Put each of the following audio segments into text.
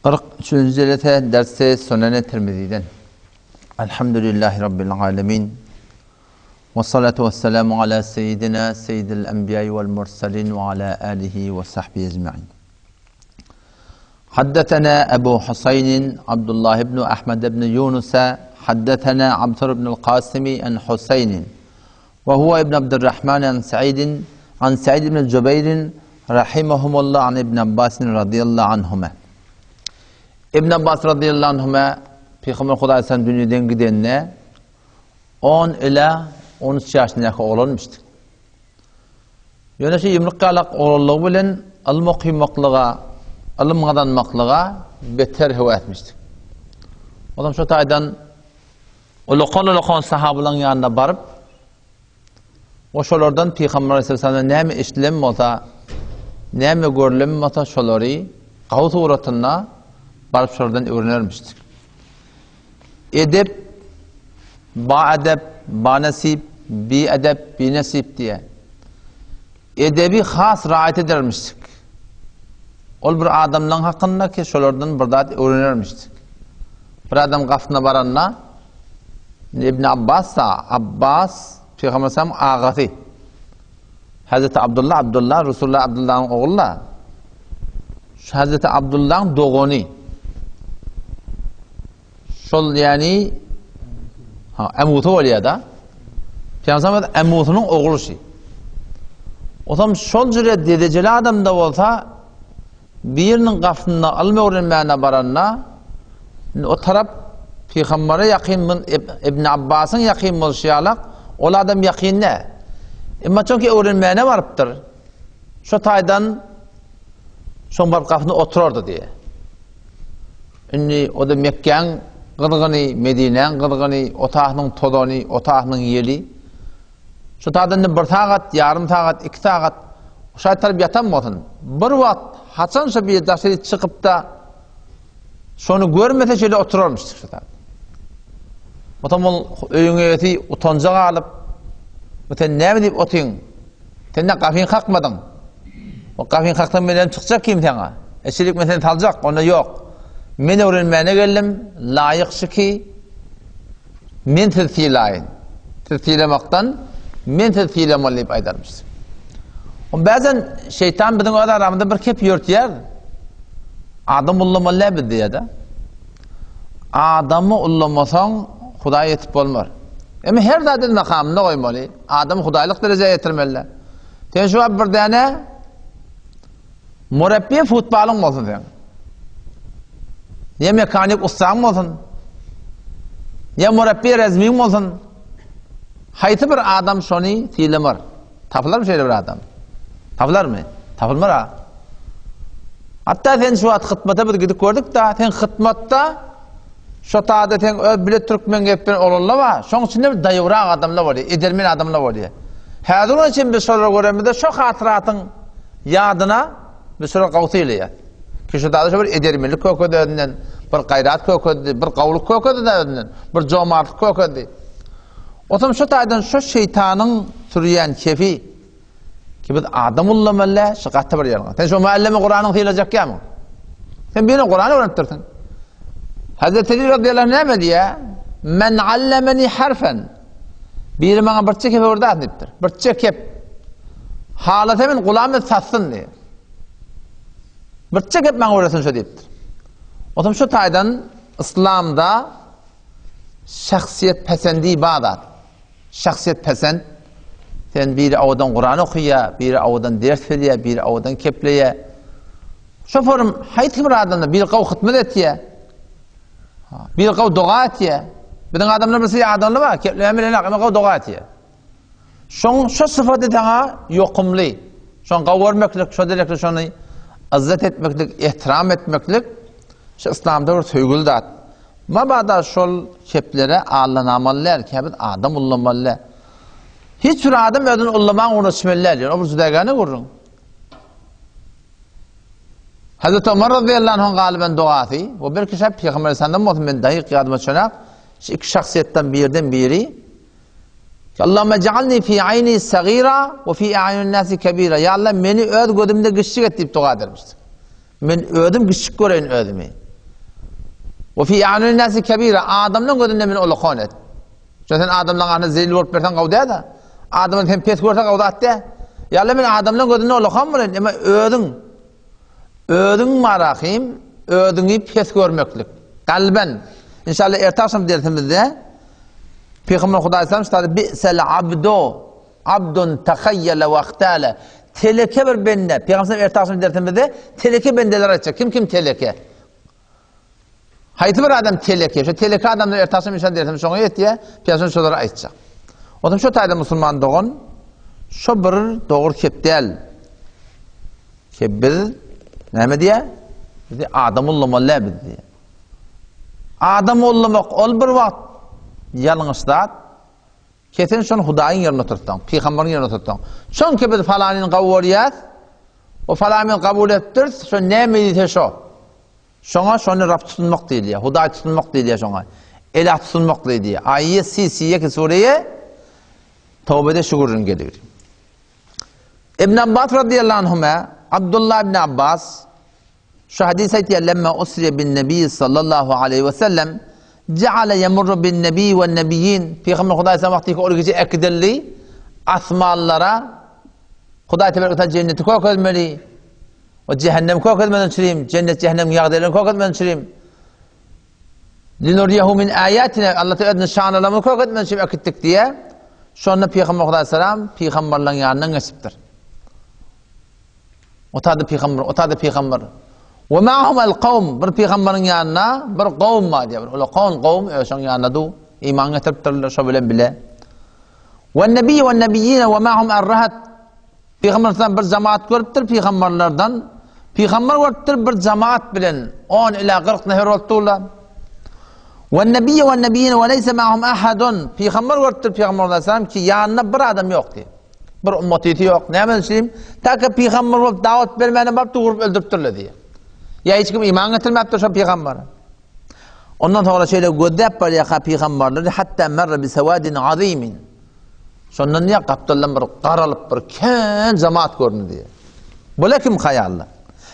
43. Jelete dersi Sunen-i Tirmizi'den. Elhamdülillahi Rabbil alemin. Ve salatu ve selamu ala seyyidina seyyidil enbiyayı vel mursalin ve ala alihi ve sahbihi ecma'in. Haddetena Ebu Husaynin Abdullah ibn Ahmed ibn Yunus'a haddetena Abdur ibn al-Qasimi en Husaynin ve huve ibn Abdurrahman en Sa'idin an Sa'id ibn Cübeyrin rahimahumullah an İbn Abbas'in radıyallahu anhuma. İbn Abbas radıyallahu anhuma Peygamber Huda Aleyhisselam dünyadan gidenine 10 ila 13 yaşındaki oğlanmıştı. Yani şu 20 kalak oğlanlığı bilen al-muqimmaklığa, al-mağdanmaklığa beter hava etmişti. O zaman şu taydan ulukon sahabuların yanına barıp o şolardan Peygamber Aleyhisselam'ın neymi işlem olsa, neymi görülüm olsa şoları qavut uğratına barıp şolardan öğrenirmiştik. Edep, ba-edep, ba-nasip, bi-edep, bi-nasip diye edebi has raayet edermiştik. Ol bir adamların hakkında ki şolardan bir dat öğrenirmiştik. Bir adam gafına baranna İbn Abbas Peygamber Aleyhisselam ağası Hazreti Abdullah Resulullah Abdullah'ın oğlu Hazreti Abdullah'ın doğunu şol yani emutu oluyor da Peygamber Aleyhisselam emutunun oğlu şey. O zaman şol cüret dedeceli adam da olsa birinin gafına alma öğrenmeyene baranna o taraf Peygamber'e yakın İbn Abbas'ın yakın oluşuyalak o adam yakın ne? Ama çünkü öğrenmeyene varıptır. Şu taydan son barıp gafına otururdu diye. Şimdi o da Mekke'nin gıdgını, Medine'nin gıdgını, otağının todonu, otağının yeli. Şu taydan bir tağat, yarım tağat, iki tağat o şayet yatanmadın. Bir vaat haçansa bir daşırı çıkıp da şonu görmese şöyle otururmuştuk şu taydan. O zaman öyün öğreti utancağı alıp sen ne mi deyip otuyun? Sen de kafin kalkmadın. O kafin kalktan benden çıkacak kim sana? Eşilik mesela talacak, onda yok. Men öğrenmeyene geldim, layıkşı ki men tezkilayın. Tezkilemaktan men tezkilemalıyıp aydarmıştım. Bazen şeytan bizim orada aramında bir kep yürütüyor. Adam ullamalı bir diye de. Adamı ullamasan Huda yetip olmar. Ama her dadil makamına koymalı. Adamı hudaylık dereceye getirmeliler. Sen şu bir tane murabbi futbolun olsun sen. Ya mekanik ustağın olsun. Ya murabbi rezmin olsun. Hayti bir adam şunu tilemar. Tapılar mı şöyle bir adam? Tapılar mı? Tapılmar ha. Hatta sen şu hıtmata bir gidip gördük da sen hıtmatta şu taada sen bile Türkmen gepten olurlar var. Şonun içinde bir dayıvran adamlar var. Edermen adamlar var diye. Hazır için bir soru göremede şu hatıratın yadına bir soru qavtıyla ya. Ki şu taada bir edermenlik köküdünden, bir gayrat köküdü, bir qavluk köküdünden, bir jomartlık köküdü. O zaman şu taadan şu şeytanın türüyen kefi ki biz adam ullamalı, şıqatı bir yanına. Sen şu muallimi Kur'an'ın tıyılacak ya mı? Sen birine Kur'an'ı öğrenip dursun. Hazreti Ali radıyallahu anh ne diye? Men allemeni harfen. Biri bana bir çekip orada adniptir. Bir çekip halatimin kulağımı satsın diye. Bir çekip bana öğretsin şu deyiptir. O zaman şu taydan İslam'da şahsiyet pesendi ibadat. Şahsiyet pesend. Sen biri avadan Kur'an okuya, biri avadan ders veriye, biri avadan kepleye. Şu forum hayti bir adamda bir qav hıtmet etiye. Bir qav doğa etiye. Bizim adamlar birisi adamlı var. Kepleyemeli ama qav doğa etiye. Şu sıfatı sana yokumlu. Şu qav vermeklik, şu dilekli şunu izzet etmeklik, ihtiram etmeklik şu İslam'da bir söygül dat. Mabada şol keplere ağlanamalılar ki adam ullamalılar. Hiçbir adam ödün ullaman uğraşmalılar diyor. O bir züdegani vurun. Hazreti Ömer radıyallahu anh galiben doğası. O bir kişi Peygamber Aleyhisselam'dan olsun ben dahi kıyadıma çönek. İki şahsiyetten birden biri. Allahümme cealni fi ayni sagira ve fi a'yunin nasi kebira. Ya Allah beni öd gözümde gışık et deyip dua edermiştir. Men ödüm gışık göreyim ödümü. Ve fi a'yunin nasi kebira. Adamın gözünde min ulukan et. Zaten adamdan ana zeyil vurup bersen kavda da. Adamın hem pes görse kavda atte. Yalla men adamın gözünde ulukan mı? Ama ödün marahim, ödünü pes görmeklik. Kalben. İnşallah ertaşım dersimizde Peygamber Huda Aleyhisselam bi'sel abdu abdun tehayyele ve ahtale. Teleke bir bende. Peygamber ertaşım dersimizde teleke bendeler açacak. Kim teleke? Hayti bir adam teleke. Şu teleke adamlar ertaşım inşallah dersimizde şoňa ýetdi. Peygamber şolara aýtjak. Otam şu taýda musulman doğun. Şu bir doğru kepdel. Kebbil näme diye? Bizi adam ullamalar bizi. Adam ullamak ol bir wagt ýalňyşdat. Keten şonu Hudaýyň ýerine oturtdyň, Peýgamberiň ýerine oturtdyň. Şonki biz falanyň gawuryat, o falanyň kabul etdir, şo näme diýse şo. Şoňa şonu Rab tutulmak diýilýär, Hudaý tutulmak diýilýär şoňa. Elah tutulmak diýilýär. Aýy sisiye sureye Tawbede şugrun gelir. İbn Abbas radıyallahu anhuma, Abdullah ibn Abbas şu hadis ayetiyle lemma usriye bin nebi sallallahu aleyhi ve sellem ceale yemurru bin nebi ve nebiyyin Peygamber Hudaý sallallahu aleyhi ve sellem ekdelli asmallara Hudaý tebaraka cenneti kokatmeli ve cehennem kokatmadan çirim cennet cehennem yağdelerini kokatmadan çirim linuriyahu min ayatina Allah teala şanlarını kokatmadan çirim akittik diye şonu Peygamber Hudaý sallam peygamberlerin yanına geçipdir. Otadı peygamber. Ve ma'hum el-kavm bir peygamberin yanına bir kavm var diye. Ola kavm şoň yanına du iman getiripdirler şo bilen bile. Ve nebi ve nebiyyin ve ma'hum er-rahat. Peygamberden bir cemaat görüpdir peygamberlerden. Peygamber görüpdir bir cemaat bilen 10 ila 40 nefer boldular. Ve nebi ve nebiyyin ve leysa ma'hum ahadun. Peygamber görüpdir peygamberden sallam ki yanına bir adam yok diye. Bir ummatiyeti yok. Näme diýim? Taka peygamber bolup dawat bermeden bap durup öldüripdirler diye. Ya hiç kim iman getirmepdir şu peygamber. Ondan sonra şeýle gödep bar ýa peygamberler hatta merre bi sawadin azimin. Şondan ýa gapdylar bir garalyp bir kän jamaat göründi diye. Bula kim haýalla?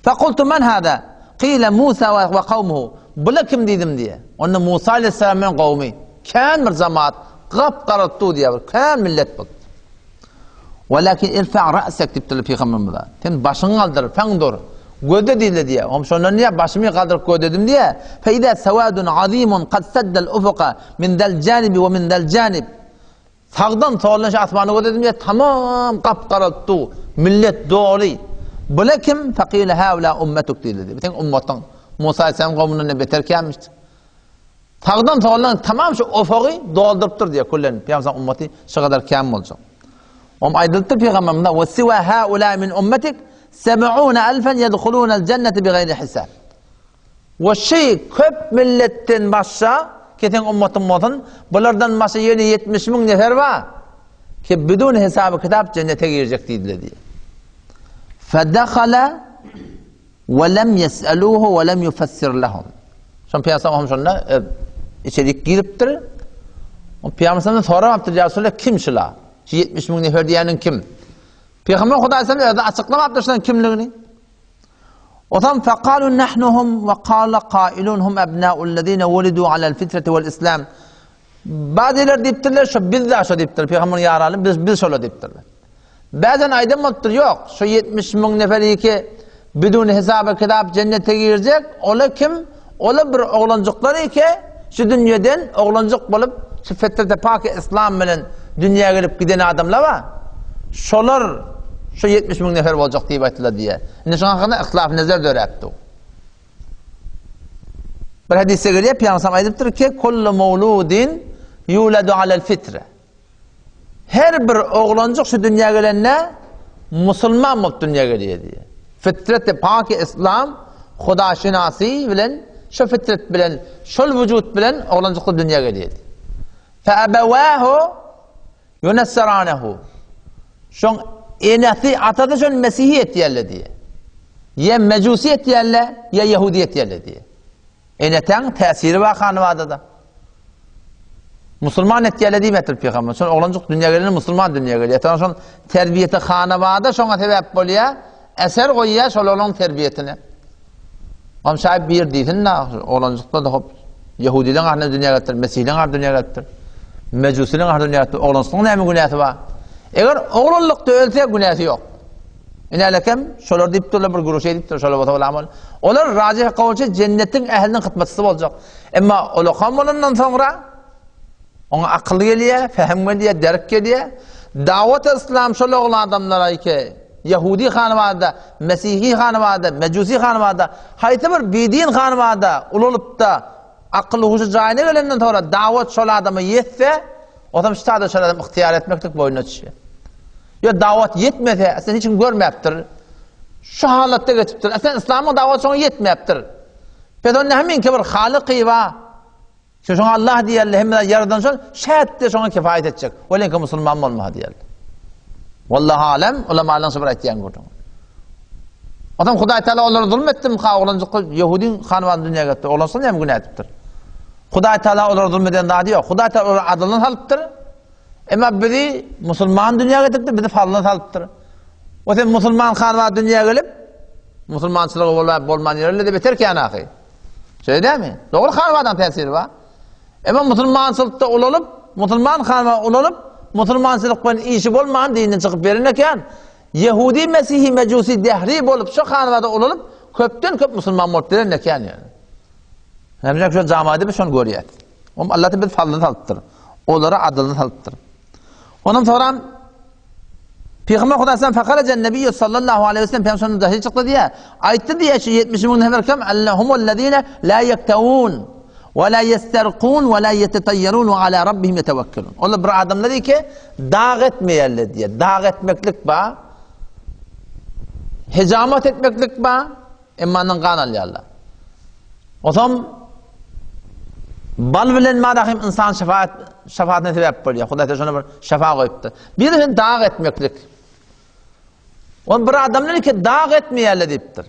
Faqultu man hada? Qila Musa ve kavmuhu. Bula kim diýdim diye. Onda Musa aleyhisselam bilen gawmy. Kän bir jamaat gap-garatdy diye bir kän millet boldy. Walakin irfa' ra'sak dipdir peygamberimiz. Sen başyňy galdyr, faň dur. Göde diýildi diye. Hom şondan niye başymy galdyryp gödedim diye. Fe ida sawadun azimun qad sadda al-ufuqa min dal janibi ve min dal janib. Sağdan solan asmany gödedim diye tamam gap-garatdy. Millet doli. Bula kim? Faqila haula ummatuk diýildi. Bütün ummatyň Musa aleyhisselam gowmuna beter kelmişdi. Sağdan solan tamam şu ufugy doldurypdyr diye kullen peygamber ummaty şu kadar kam boljak. Aydıltır Peygamberimiz ve siva haula min ummetik 70.000 yedhulunel cennete bi gayri hisab. Ve köp milletten başa keten ummetin bolsun bulardan başa yeni 70.000 nefer var ki bidun hesabı kitap cennete girecek diýdiler diye. Fedakhala ve lem yes'aluhu ve lem yufassir lahum. Şon Peygamber şonda içerik giripdir. O Peygamberden soramapdyr ya Resulullah kim şula? 70.000 nefer diýänin kim? Peygamber Hudaý sallallahu açyklamapdyr şoň kimligini. Otam faqalu nahnuhum ve qala qailunhum abna'ullezina wulidu ala'l fitrati vel islam. Badiler diýipdirler şo biz de şo diýipdir. Peygamber ýaraly biz şola diýipdirler. Bazen aýdym bolupdyr ýok. Şo 70.000 nefer iki bidun hesaba kitap cennete girecek. Ola kim? Ola bir oglanjyklar iki şu dünýeden oglanjyk bolup şu fitrete pak islam bilen dünyaya gelip giden adamlar var. Şolar şu 70.000 nefer bolacak diýip aýtdylar diye. Indi şoňa hakynda ihtilaf nazar döräpdi. Bir hadise gelýär, Peygamber aýdypdyr ki, "Kullu mawludin yuladu ala'l fitre." Her bir oglanjyk şu dünýäge gelende musulman bolup dünýäge gelýär diye. Fitreti pak islam, Hudaşinasy bilen şu fitret bilen, şol wujud bilen oglanjykly dünýäge gelýär. Fa abawahu yunassaranehu. Şoň enati atada şoň mesihiyet diýerler diye. Ya mecusiyet diýerler, ya yahudiyet diýerler diye. Enatan täsiri we hanwada da. Musulman etdiýerler diýmedir Peygamber. Şoň oglanjyk dünýäge gelende musulman dünýäge gelýär. Şoň terbiyeti hanwada şoňa sebäp bolýar, eser goýýar şol oglan terbiyetine. Am şaýp bir diýsin, oglanjykda da hop Yahudilerin ahına dünya getir, Mesihlerin ahına dünya getir, Mecusilerin ahına dünya getir. Oğlansının näme günahı var? Eger oğlanlıkta ölse günahı yok. İnalekem şolar deyip durlar bir guruşa deyip durlar şolar batavul amal. Olar racih kavulça cennetin ehlinin hıtmatısı olacak. Ama olakam olandan sonra ona akıl geliye, fehm geliye, derk geliye. Davet-i İslam şolar olan adamlara ki Yahudi hanımada, Mesihi hanımada, Mecusi hanımada, hayti bir bidin hanımada ulup da akıllı huşu cayine gelenden sonra davet şolar adamı yetse o adam ştada şolar adam ihtiyar etmeklik boyuna düşüyor. Ya davet yetmese, sen hiç görmeyiptir. Şu halatta geçiptir. Sen İslam'ın davet sonra yetmeyiptir. Pedon hemin ki bir halıqı var. Şu Allah diyerle hem de yaradan sonra şayet de sonra kifayet edecek. Öyle ki Müslüman olma diyerle. Vallahi alem ulemalardan sabır ettiğin gördüm. Adam Huday Teala onları zulmettim. Yahudin hanıman dünyaya gitti. Olansın ya mı günah etiptir. Huday Teala onları zulmeden daha diyor. Huday Teala onları adılını salıptır. Ama biri Müslüman dünyaya getirdi, biri falını salıptır. O sen Müslüman hanıma dünyaya gelip, Müslümançılığı olmayan yerle de beter ki anakı. Şöyle değil mi? Doğru hanımadan tesiri var. Ama Müslümançılıkta olup, Müslüman hanıma olup, Müslümançılıkla işi olmayan dininden çıkıp verirken, Yahudi, Mesihi, Mecusi, dehrib olup, şu hanımada olup, köpten köp Müslüman olup verirken yani. Hemşek şu camiada bir şunu görüyor. Allah da bir falını salıptır. Onlara adılını salıptır. Ondan sonra Peygamber Hudasan fakaracan Nebiyyü sallallahu aleyhi ve sellem Peygamber'in dahi çıktı diye ayette diye şu 70 bin neferkem Allahumullezine la yektevun ve la yesterkun ve la yetetayyarun ve ala rabbihim yetevekkelun. Onlar bir adamlar diyor ki dağ etmeyerler diye. Dağ etmeklik ba, hecamet etmeklik ba, emanın kanalıyarlar. O zaman bal bilen madahim insan şefaatine sebep buluyor. Huda teşona bir şefaat koyuptu. Bir de dağ etmeklik. On bir adamlar ki dağ etmeyerler deyiptir.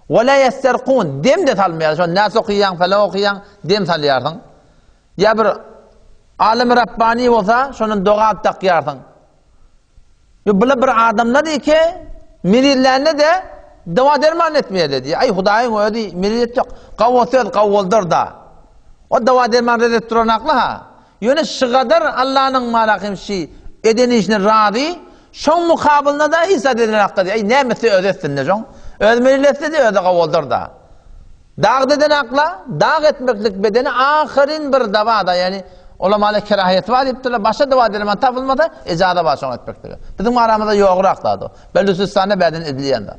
Ve la yesterkun. Dem de talmayarlar. Şu nas okuyan, fela okuyan dem talyarsın. Ya bir alim Rabbani olsa şunun doğa takyarsın. Böyle bir adamlar ki milirlerine de deva derman etmeyerler diye. Ay Hudayın o diye millet yok. Kavvatıyor, kavvaldır da. O dava derman redet duran aklı ha. Yöne şıgadar Allah'ın malakım şey edeni işine razı. Şun mukabilına da İsa dediler hakkı diye. Ay ne mesle ödetsin ne şun? Ödmelilesi de öde kavaldır da. Dağ deden akla, dağ etmeklik bedeni ahirin bir davada yani ulamalı kerahiyet var deyip başka dava derman tapılmadı, icada başon etmeklik. Bizim aramızda yoğur akladı o. Belusistan'da beden ediliyen de.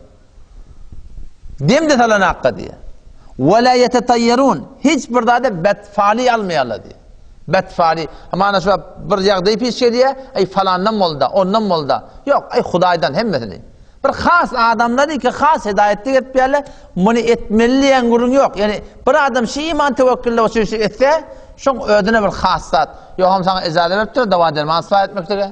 Dem de talan hakkı diye. وَلَا يَتَتَيَّرُونَ hiçbir da betfali almayarlar diye. Betfali. Ama şu bir yağdayı piş diye, ay falandan molda, ondan molda. Yok, ay Hudaydan hemmesini. Bir khas adamlar ki khas hidayetlik etmeyerler, bunu etmeliyen gurun yok. Yani bir adam şey iman tevekkülle o şey etse, şun ödüne bir khasat. Yok hem sana icazet veriptir, dava derman ıslah etmektir.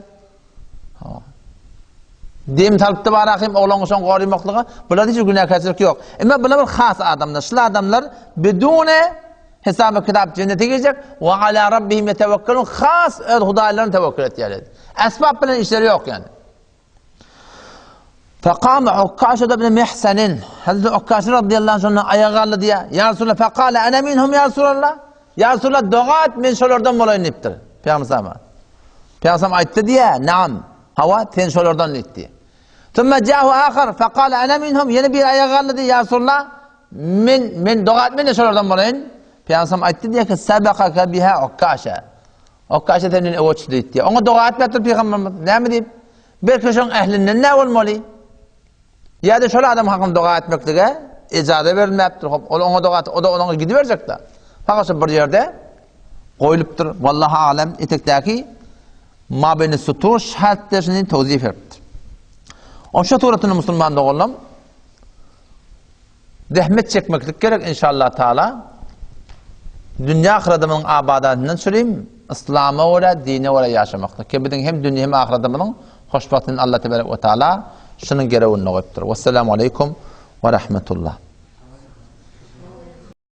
Dem talıptı barakım oğlan son garimaklığı bular hiç günahkarçılık yok. Ama bular bir khas adamlar. Şu adamlar bidune hesabı kitap cennete girecek ve ala rabbihim yetevekkelun khas Hudaylarına tevekkül ettiler. Esbab bilen işleri yok yani. Faqama Ukkaşa ibn Mihsan'in Hazreti Ukkaşa radıyallahu anh'ın ayağı aldı diye ya Resulallah faqala ana minhum ya Resulallah. Ya Resulallah doğat men şolardan bolayın deyiptir. Peygamber aytdı diye naam. Hava ten şolardan etti. Sonra cahu ahar faqala ana minhum yine bir ayağı aldı ya Resulallah men doğat men şolardan bolayın. Peygamber aytdı diye ki sabaqaka biha Ukkaşa. Ukkaşa senin evoç deydi. Ona doğat ettir Peygamber. Ne mi deyip? Bir kişinin ehlinden ne olmalı? Ya da şöyle adam hakkında dua etmekle icazet verilmeyiptir. Ona dua et, o da ona gidiverecek de. Fakat bir yerde koyuluptur. Vallahi alem etekteki mabeni sutur şartlarını tevzif ettir. O şaturatını Müslüman doğulam zahmet çekmeklik gerek inşallah Teala. Dünya ahiretinin abadatından süreyim, İslam'a uğra, dine uğra yaşamakta. Kebedin hem dünya hem ahiretinin hoşbahtının Allah Tebarek ve Teala şunun gereğini koyuptur. Vesselamu aleyküm ve rahmetullah.